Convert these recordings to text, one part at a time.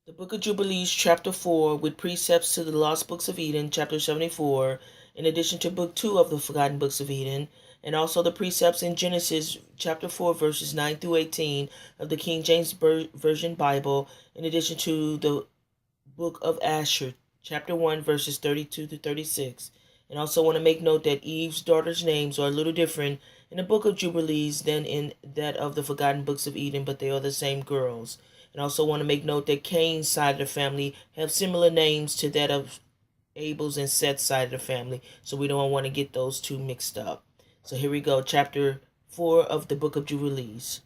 The Book of Jubilees, Chapter 4, with precepts to the Lost Books of Eden, Chapter 74, in addition to Book 2 of the Forgotten Books of Eden, and also the precepts in Genesis, Chapter 4, verses 9 through 18 of the King James Version Bible, in addition to the Book of Asher, Chapter 1, verses 32 to 36. And also want to make note that Eve's daughters' names are a little different in the Book of Jubilees than in that of the Forgotten Books of Eden, but they are the same girls. And also want to make note that Cain's side of the family have similar names to that of Abel's and Seth's side of the family, so we don't want to get those two mixed up. So here we go, chapter 4 of the Book of Jubilees.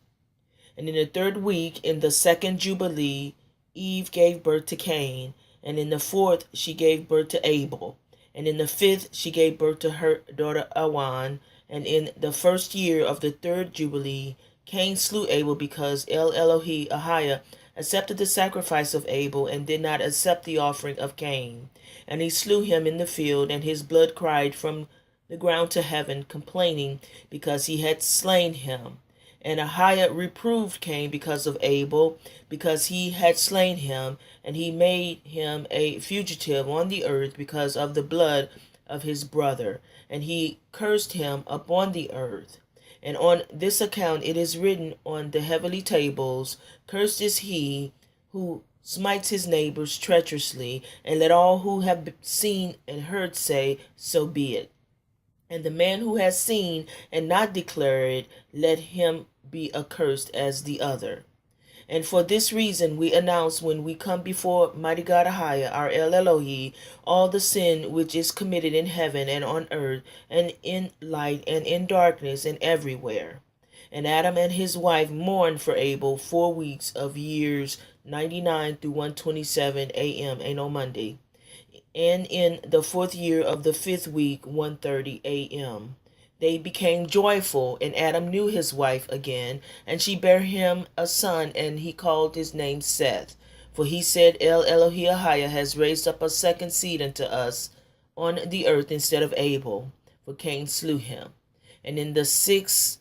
And in the third week, in the second Jubilee, Eve gave birth to Cain, and in the fourth she gave birth to Abel, and in the fifth she gave birth to her daughter Awan, and in the first year of the third Jubilee, Cain slew Abel because Elohi Ahiah accepted the sacrifice of Abel and did not accept the offering of Cain. And he slew him in the field, and his blood cried from the ground to heaven, complaining because he had slain him. And Ahiah reproved Cain because of Abel, because he had slain him, and he made him a fugitive on the earth because of the blood of his brother. And he cursed him upon the earth. And on this account it is written on the heavenly tables, Cursed is he who smites his neighbors treacherously, and let all who have seen and heard say, So be it. And the man who has seen and not declared it, let him be accursed as the other. And for this reason we announce when we come before mighty God Ahiah, our El Elohi, all the sin which is committed in heaven and on earth, and in light and in darkness and everywhere. And Adam and his wife mourned for Abel 4 weeks of years 99 through 127 a.m. ain't no Monday. And in the fourth year of the fifth week, 1:30 a.m. They became joyful, and Adam knew his wife again, and she bare him a son, and he called his name Seth. For he said, El Elohi Ahiah has raised up a second seed unto us on the earth instead of Abel, for Cain slew him. And in the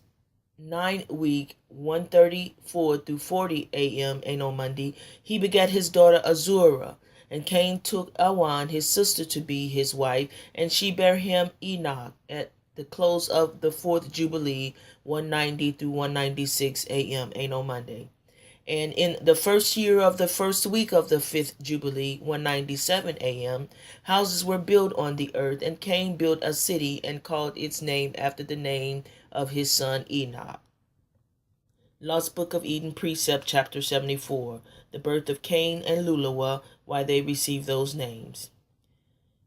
ninth week, 1:34 through 40 a.m. ain't on Monday, he begat his daughter Azurah. And Cain took Awan, his sister, to be his wife, and she bare him Enoch at the close of the fourth Jubilee, 190 through 196 a.m. ain't no Monday. And in the first year of the first week of the fifth Jubilee, 197 a.m., houses were built on the earth, and Cain built a city and called its name after the name of his son Enoch. Lost Book of Eden, Precept, Chapter 74, the birth of Cain and Lulawa, why they received those names.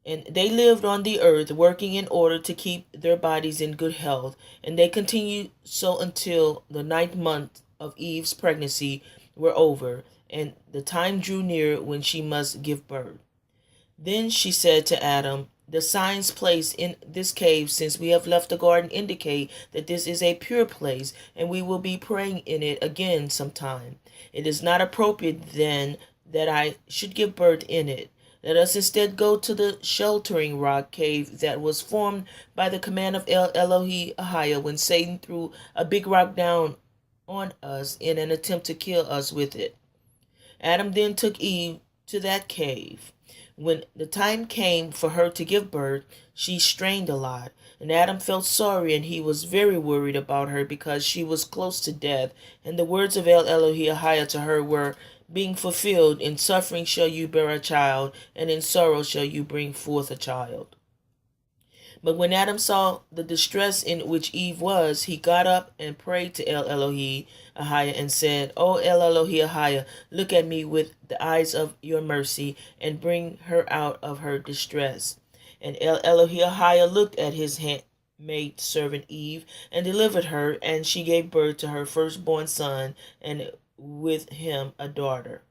And they lived on the earth, working in order to keep their bodies in good health, and they continued so until the 9th month of Eve's pregnancy were over, and the time drew near when she must give birth. Then she said to Adam, The signs placed in this cave since we have left the garden indicate that this is a pure place, and we will be praying in it again sometime. It is not appropriate then that I should give birth in it. Let us instead go to the sheltering rock cave that was formed by the command of El Elohi Ahiah when Satan threw a big rock down on us in an attempt to kill us with it. Adam then took Eve to that cave. When the time came for her to give birth, she strained a lot, and Adam felt sorry, and he was very worried about her because she was close to death. And the words of El Elohi Ahiah to her were being fulfilled, In suffering shall you bear a child, and in sorrow shall you bring forth a child. But when Adam saw the distress in which Eve was, he got up and prayed to El Elohi Ahiah and said, O El Elohi Ahiah, look at me with the eyes of your mercy and bring her out of her distress. And El Elohi Ahiah looked at his maid servant Eve and delivered her, and she gave birth to her firstborn son, and with him a daughter.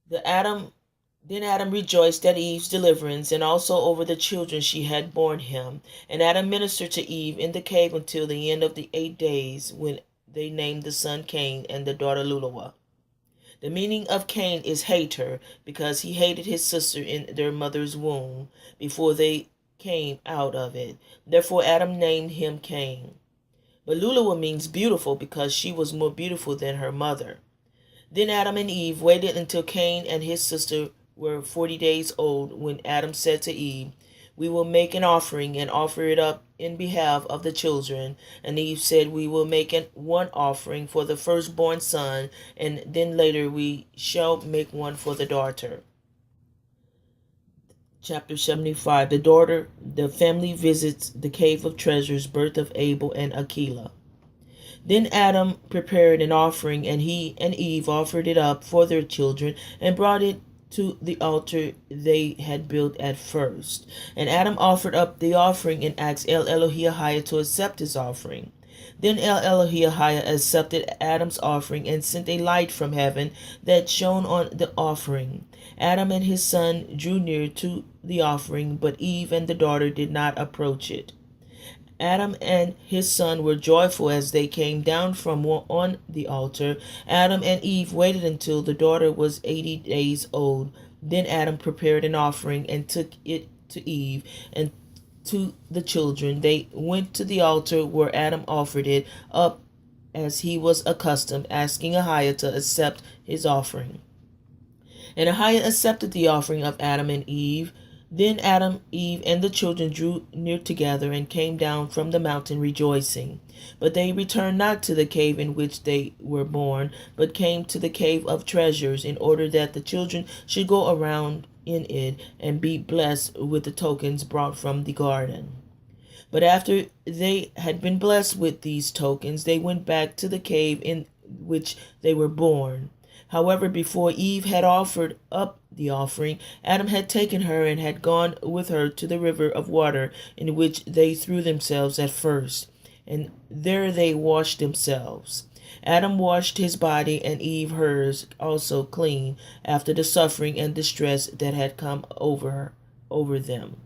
Then Adam rejoiced at Eve's deliverance, and also over the children she had borne him. And Adam ministered to Eve in the cave until the end of the 8 days, when they named the son Cain and the daughter Lulawa. The meaning of Cain is hater, because he hated his sister in their mother's womb before they came out of it. Therefore Adam named him Cain. But Lulawa means beautiful, because she was more beautiful than her mother. Then Adam and Eve waited until Cain and his sister were 40 days old, when Adam said to Eve, "We will make an offering and offer it up in behalf of the children." And Eve said, "We will make one offering for the firstborn son, and then later we shall make one for the daughter." Chapter 75. The family visits the cave of treasures, birth of Abel and Akila. Then Adam prepared an offering, and he and Eve offered it up for their children and brought it to the altar they had built at first. And Adam offered up the offering and asked El Elohihah to accept his offering. Then El Elohihah accepted Adam's offering and sent a light from heaven that shone on the offering. Adam and his son drew near to the offering, but Eve and the daughter did not approach it. Adam and his son were joyful as they came down from on the altar. Adam and Eve waited until the daughter was 80 days old. Then Adam prepared an offering and took it to Eve and to the children. They went to the altar where Adam offered it up as he was accustomed, asking Ahiah to accept his offering. And Ahiah accepted the offering of Adam and Eve. Then Adam, Eve, and the children drew near together and came down from the mountain rejoicing. But they returned not to the cave in which they were born, but came to the cave of treasures, in order that the children should go around in it and be blessed with the tokens brought from the garden. But after they had been blessed with these tokens, they went back to the cave in which they were born. However, before Eve had offered up the offering, Adam had taken her and had gone with her to the river of water in which they threw themselves at first, and there they washed themselves. Adam washed his body, and Eve hers also clean, after the suffering and distress that had come over them.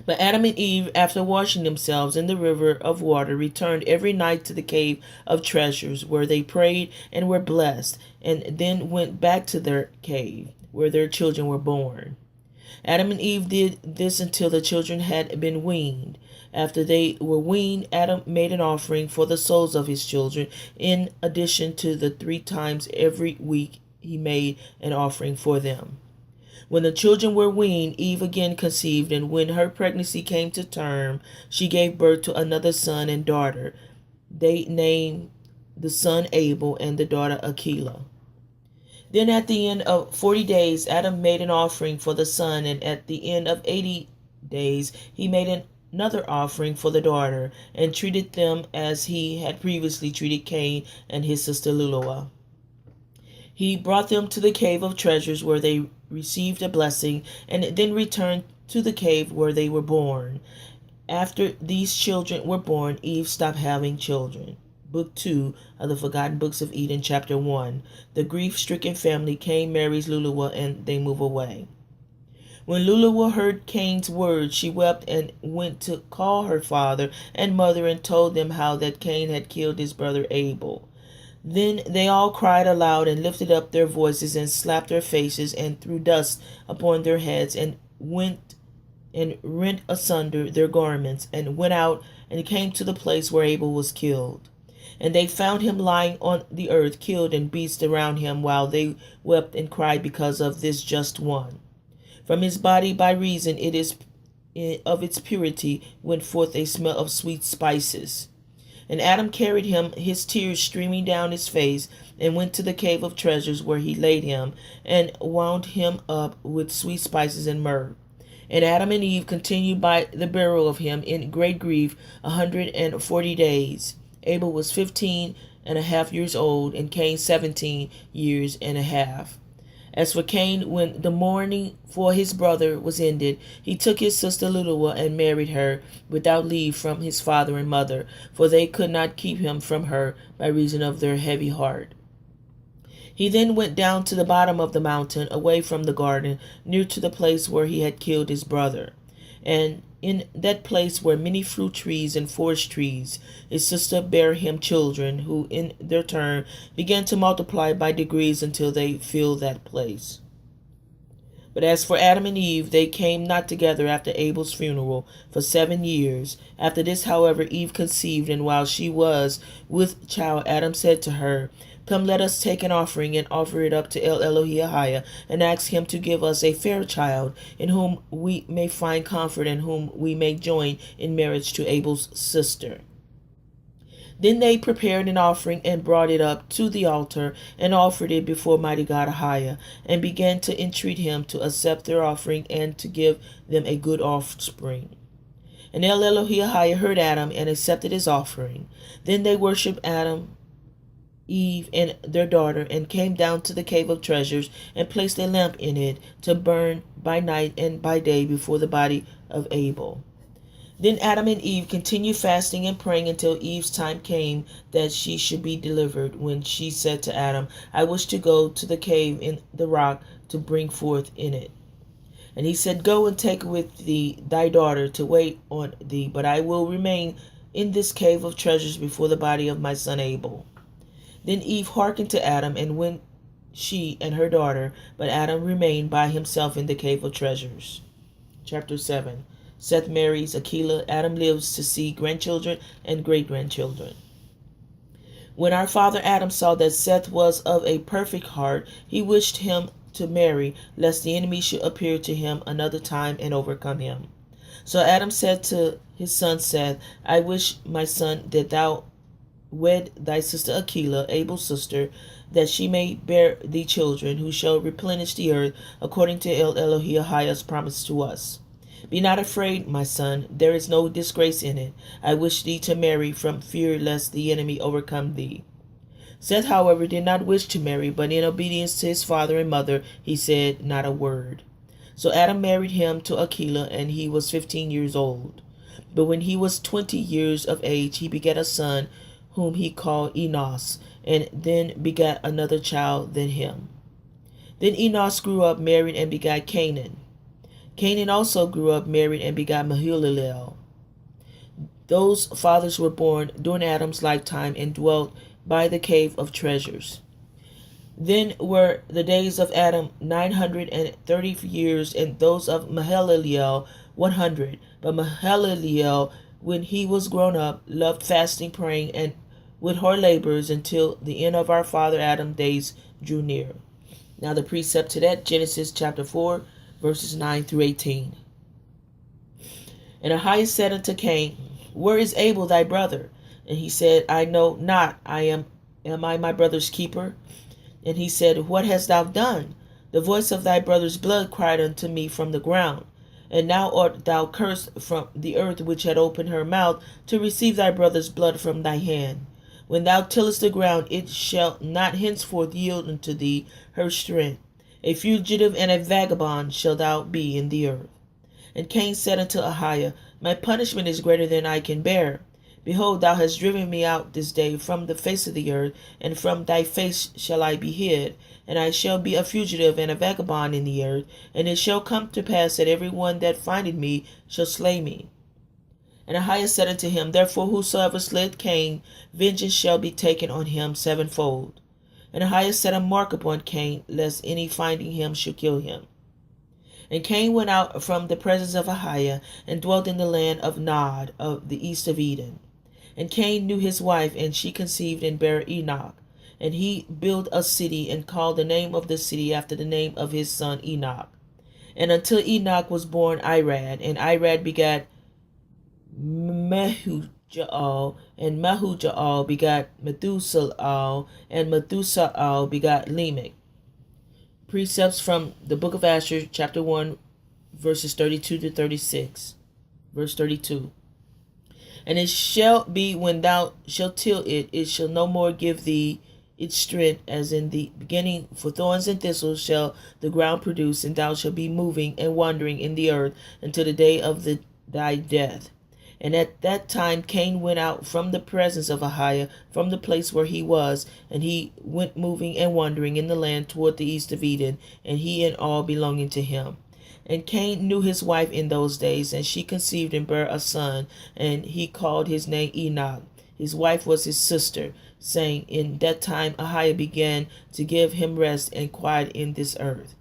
But Adam and Eve, after washing themselves in the river of water, returned every night to the cave of treasures, where they prayed and were blessed, and then went back to their cave, where their children were born. Adam and Eve did this until the children had been weaned. After they were weaned, Adam made an offering for the souls of his children, in addition to the 3 times every week he made an offering for them. When the children were weaned, Eve again conceived, and when her pregnancy came to term, she gave birth to another son and daughter. They named the son Abel and the daughter Akila. Then at the end of 40 days, Adam made an offering for the son, and at the end of 80 days, he made another offering for the daughter, and treated them as he had previously treated Cain and his sister Luluah. He brought them to the cave of treasures, where they received a blessing, and then returned to the cave where they were born. After these children were born, Eve stopped having children. Book 2 of the Forgotten Books of Eden, Chapter 1. The grief-stricken family. Cain marries Luluah, and they move away. When Luluah heard Cain's words, she wept and went to call her father and mother and told them how that Cain had killed his brother Abel. Then they all cried aloud and lifted up their voices and slapped their faces and threw dust upon their heads and went and rent asunder their garments and went out and came to the place where Abel was killed. And they found him lying on the earth, killed, and beasts around him, while they wept and cried because of this just one. From his body, by reason of its purity, went forth a smell of sweet spices. And Adam carried him, his tears streaming down his face, and went to the cave of treasures, where he laid him, and wound him up with sweet spices and myrrh. And Adam and Eve continued by the burial of him in great grief 140 days. Abel was 15.5 years old, and Cain 17.5 years. As for Cain, when the mourning for his brother was ended, he took his sister Luluah and married her without leave from his father and mother, for they could not keep him from her by reason of their heavy heart. He then went down to the bottom of the mountain, away from the garden, near to the place where he had killed his brother. And in that place were many fruit trees and forest trees. His sister bare him children, who in their turn began to multiply by degrees until they filled that place. But as for Adam and Eve, they came not together after Abel's funeral for 7 years. After this, however, Eve conceived, and while she was with child, Adam said to her, Come, let us take an offering and offer it up to El Elohim and ask him to give us a fair child in whom we may find comfort and whom we may join in marriage to Abel's sister. Then they prepared an offering and brought it up to the altar and offered it before mighty God Ahiah, and began to entreat him to accept their offering and to give them a good offspring. And El Elohim heard Adam and accepted his offering. Then they worshipped Adam, Eve, and their daughter, and came down to the cave of treasures and placed a lamp in it to burn by night and by day before the body of Abel. Then Adam and Eve continued fasting and praying until Eve's time came that she should be delivered, when she said to Adam, I wish to go to the cave in the rock to bring forth in it. And he said, Go and take with thee thy daughter to wait on thee, but I will remain in this cave of treasures before the body of my son Abel. Then Eve hearkened to Adam, and went she and her daughter, but Adam remained by himself in the cave of treasures. Chapter 7. Seth marries Aquila. Adam lives to see grandchildren and great-grandchildren. When our father Adam saw that Seth was of a perfect heart, he wished him to marry, lest the enemy should appear to him another time and overcome him. So Adam said to his son Seth, I wish, my son, that thou wed thy sister Aquila, Abel's sister, that she may bear thee children, who shall replenish the earth, according to El Elohim's promise to us. Be not afraid, my son, there is no disgrace in it. I wish thee to marry from fear lest the enemy overcome thee. Seth, however, did not wish to marry, but in obedience to his father and mother, he said not a word. So Adam married him to Aquila, and he was 15 years old. But when he was 20 years of age, he begat a son, whom he called Enos, and then begat another child than him. Then Enos grew up, married, and begat Canaan. Canaan also grew up, married, and begat Mahalalel. Those fathers were born during Adam's lifetime and dwelt by the cave of treasures. Then were the days of Adam 930 years, and those of Mahalalel 100. But Mahalalel, when he was grown up, loved fasting, praying, and with hard labors until the end of our father Adam's days drew near. Now the precept to that, Genesis chapter 4, verses 9 through 18. And Ahiah said unto Cain, Where is Abel thy brother? And he said, I know not. Am I my brother's keeper? And he said, What hast thou done? The voice of thy brother's blood cried unto me from the ground. And now art thou cursed from the earth, which had opened her mouth to receive thy brother's blood from thy hand. When thou tillest the ground, it shall not henceforth yield unto thee her strength. A fugitive and a vagabond shalt thou be in the earth. And Cain said unto Ahiah, My punishment is greater than I can bear. Behold, thou hast driven me out this day from the face of the earth, and from thy face shall I be hid, and I shall be a fugitive and a vagabond in the earth. And it shall come to pass that every one that findeth me shall slay me. And Ahiah said unto him, Therefore whosoever slayeth Cain, vengeance shall be taken on him sevenfold. And Ahiah set a mark upon Cain, lest any finding him should kill him. And Cain went out from the presence of Ahiah, and dwelt in the land of Nod, of the east of Eden. And Cain knew his wife, and she conceived and bare Enoch. And he built a city, and called the name of the city after the name of his son Enoch. And until Enoch was born Irad, and Irad begat Mehujael, and Mehujael begat Methusael, and Methusael begat Lamech. Precepts from the book of Asher, chapter 1, verses 32 to 36. Verse 32. And it shall be, when thou shalt till it, it shall no more give thee its strength as in the beginning, for thorns and thistles shall the ground produce, and thou shalt be moving and wandering in the earth until the day of thy death. And at that time Cain went out from the presence of Ahiah, from the place where he was, and he went moving and wandering in the land toward the east of Eden, and he and all belonging to him. And Cain knew his wife in those days, and she conceived and bare a son, and he called his name Enoch. His wife was his sister, saying, In that time Ahiah began to give him rest and quiet in this earth.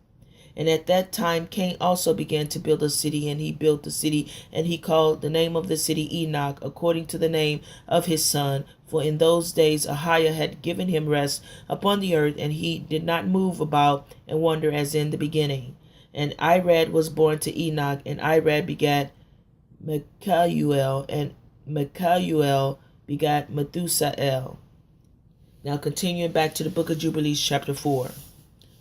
And at that time Cain also began to build a city, and he built the city, and he called the name of the city Enoch, according to the name of his son. For in those days Ahiah had given him rest upon the earth, and he did not move about and wander as in the beginning. And Irad was born to Enoch, and Irad begat Mechahuel, and Mechahuel begat Methusael. Now continuing back to the book of Jubilees chapter 4.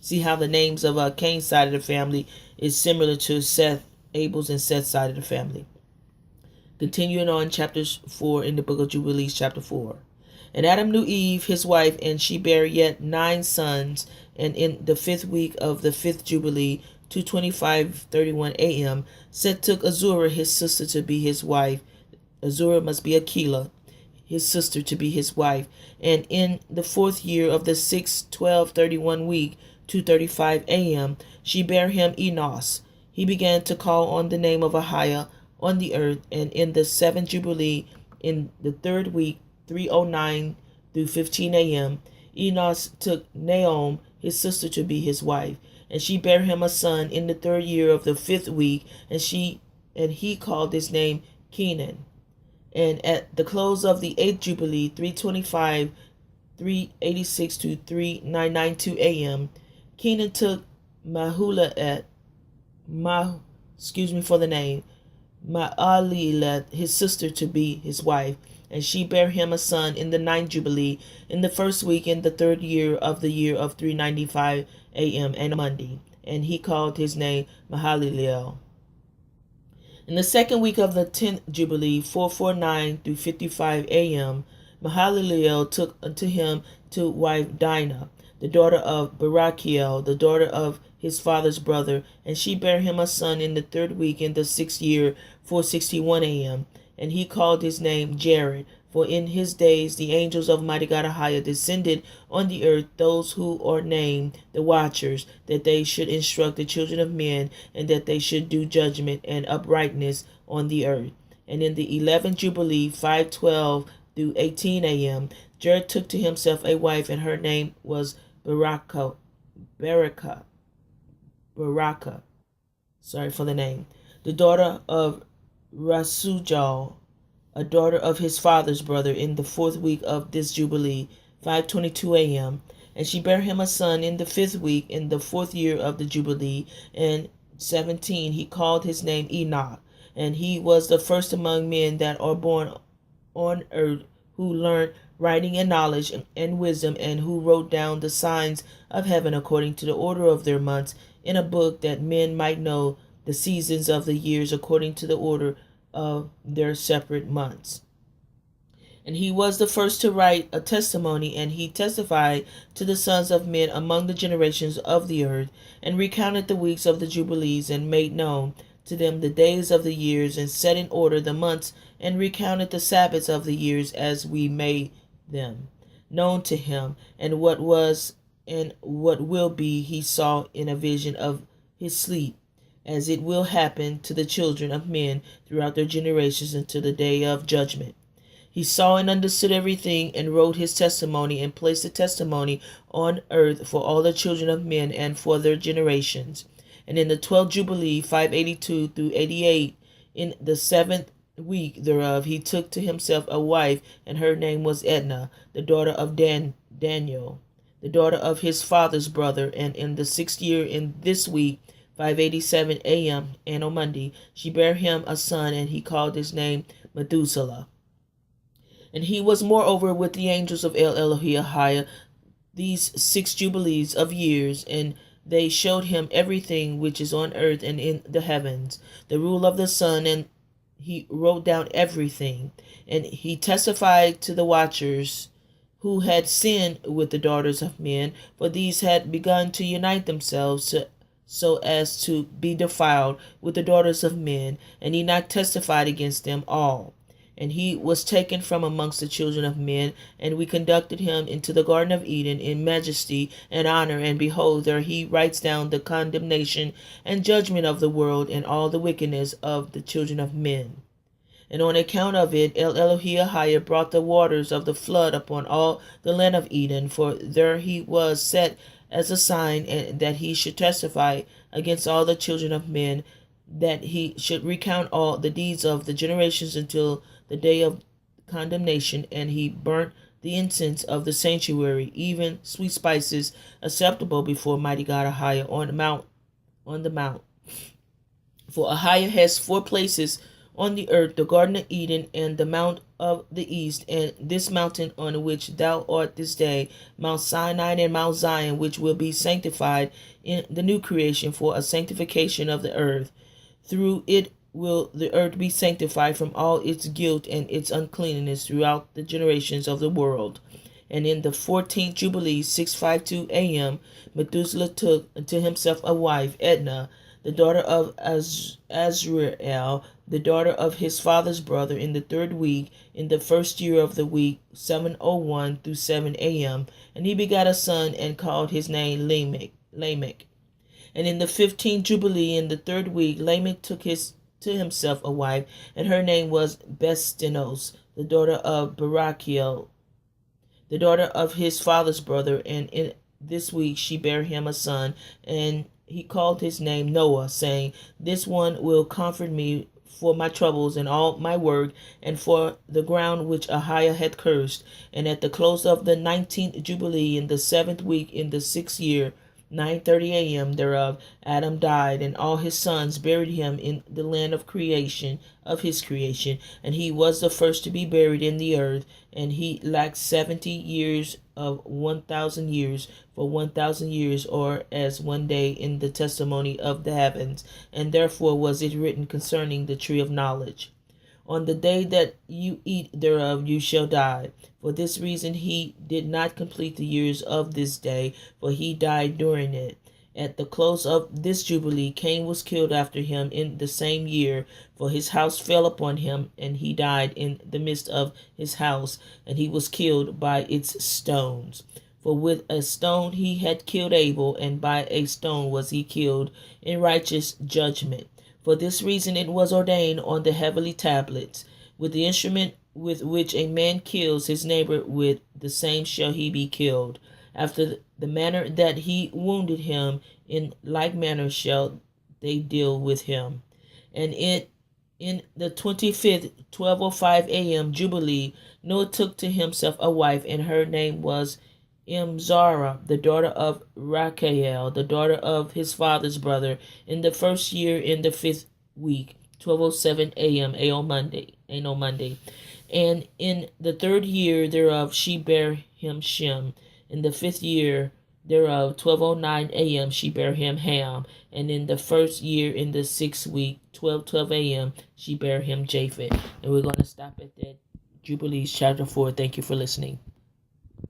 See how the names of Cain's side of the family is similar to Seth, Abel's, and Seth's side of the family. Continuing on chapter 4 in the book of Jubilees chapter 4. And Adam knew Eve his wife, and she bare yet 9 sons. And in the 5th week of the 5th Jubilee, 2:25:31 a.m., Seth took Azurah his sister to be his wife. Azurah must be Aquila, his sister, to be his wife. And in the 4th year of the 6:12:31 week, 2:35 a.m., she bare him Enos. He began to call on the name of Ahiah on the earth. And in the 7th Jubilee, in the 3rd week, 3:09 through 15 a.m., Enos took Naom, his sister, to be his wife. And she bare him a son in the 3rd year of the 5th week, and he called his name Kenan. And at the close of the 8th Jubilee, 3:25, 3:86 to 3:992 a.m., Kenan took Mahulalet, Maalilet, his sister, to be his wife. And she bare him a son in the 9th Jubilee, in the 1st week, in the 3rd year of 395 a.m. and a Monday. And he called his name Mahalaleel. In the 2nd week of the 10th Jubilee, 4:49 through 55 a.m., Mahalaleel took unto him to wife Dinah, the daughter of Barachiel, the daughter of his father's brother. And she bare him a son in the 3rd week, in the 6th year, 4:61 a.m. And he called his name Jared. For in his days the angels of mighty God Ahiah descended on the earth, those who are named the Watchers, that they should instruct the children of men, and that they should do judgment and uprightness on the earth. And in the 11th Jubilee, 5:12 through 18 a.m., Jared took to himself a wife, and her name was Baraka. Sorry for the name. The daughter of Rasujal, a daughter of his father's brother, in the 4th week of this Jubilee, 5:22 a.m. And she bare him a son in the 5th week, in the 4th year of the Jubilee, and 17. He called his name Enoch. And he was the first among men that are born on earth, who learned writing and knowledge and wisdom, and who wrote down the signs of heaven according to the order of their months in a book, that men might know the seasons of the years according to the order of their separate months. And he was the first to write a testimony, and he testified to the sons of men among the generations of the earth, and recounted the weeks of the Jubilees, and made known to them the days of the years, and set in order the months, and recounted the Sabbaths of the years as we made them known to him. And what was and what will be he saw in a vision of his sleep, as it will happen to the children of men throughout their generations until the day of judgment. He saw and understood everything, and wrote his testimony, and placed the testimony on earth for all the children of men and for their generations. And in the 12th Jubilee, 582 through 88, in the 7th week thereof, he took to himself a wife, and her name was Edna, the daughter of Daniel, the daughter of his father's brother. And in the 6th year, in this week, 5:87 a.m. and on Monday, she bare him a son, and he called his name Methuselah. And he was moreover with the angels of El Elohi these 6 jubilees of years, and they showed him everything which is on earth and in the heavens, the rule of the sun, and he wrote down everything. And he testified to the watchers who had sinned with the daughters of men, for these had begun to unite themselves so as to be defiled with the daughters of men. And Enoch testified against them all. And he was taken from amongst the children of men, and we conducted him into the Garden of Eden in majesty and honor. And behold, there he writes down the condemnation and judgment of the world, and all the wickedness of the children of men. And on account of it, El Elohi brought the waters of the flood upon all the land of Eden, for there he was set as a sign, and that he should testify against all the children of men, that he should recount all the deeds of the generations until the day of condemnation. And he burnt the incense of the sanctuary, even sweet spices acceptable before mighty God Ahiah on the mount. For Ahiah has 4 places on the earth, the Garden of Eden, and the Mount of the East, and this mountain on which thou art this day, Mount Sinai and Mount Zion, which will be sanctified in the new creation for a sanctification of the earth. Through it will the earth be sanctified from all its guilt and its uncleanness throughout the generations of the world. And in the 14th Jubilee, 652 a.m., Methuselah took unto himself a wife, Edna, the daughter of Azrael, the daughter of his father's brother, in the 3rd week, in the 1st year of the week, 7:01 through 7 a.m. And he begat a son, and called his name Lamech. And in the 15th Jubilee, in the 3rd week, Lamech took to himself a wife, and her name was Bestinos, the daughter of Barachiel, the daughter of his father's brother. And in this week she bare him a son, and he called his name Noah, saying, This one will comfort me for my troubles and all my work, and for the ground which Ahiah had cursed. And at the close of the 19th Jubilee, in the 7th week, in the 6th year, 9:30 a.m. thereof, Adam died, and all his sons buried him in the land of his creation. And he was the first to be buried in the earth, and he lacked 70 years of 1,000 years, for 1,000 years or as one day in the testimony of the heavens. And therefore was it written concerning the tree of knowledge, On the day that you eat thereof you shall die. For this reason he did not complete the years of this day, for he died during it. At the close of this Jubilee, Cain was killed after him in the same year, for his house fell upon him, and he died in the midst of his house, and he was killed by its stones. For with a stone he had killed Abel, and by a stone was he killed in righteous judgment. For this reason it was ordained on the heavenly tablets, with the instrument with which a man kills his neighbor, with the same shall he be killed. After the manner that he wounded him, in like manner shall they deal with him. And in the 25th, 12:05 a.m. Jubilee, Noah took to himself a wife, and her name was Zara, the daughter of Rachael, the daughter of his father's brother, in the 1st year, in the 5th week, 12:07 a.m. on Monday. And in the 3rd year thereof she bare him Shem. In the 5th year thereof, 12:09 a.m. she bare him Ham. And in the 1st year, in the 6th week, 12:12 a.m. she bare him Japheth. And we're going to stop at that. Jubilees chapter 4. Thank you for listening.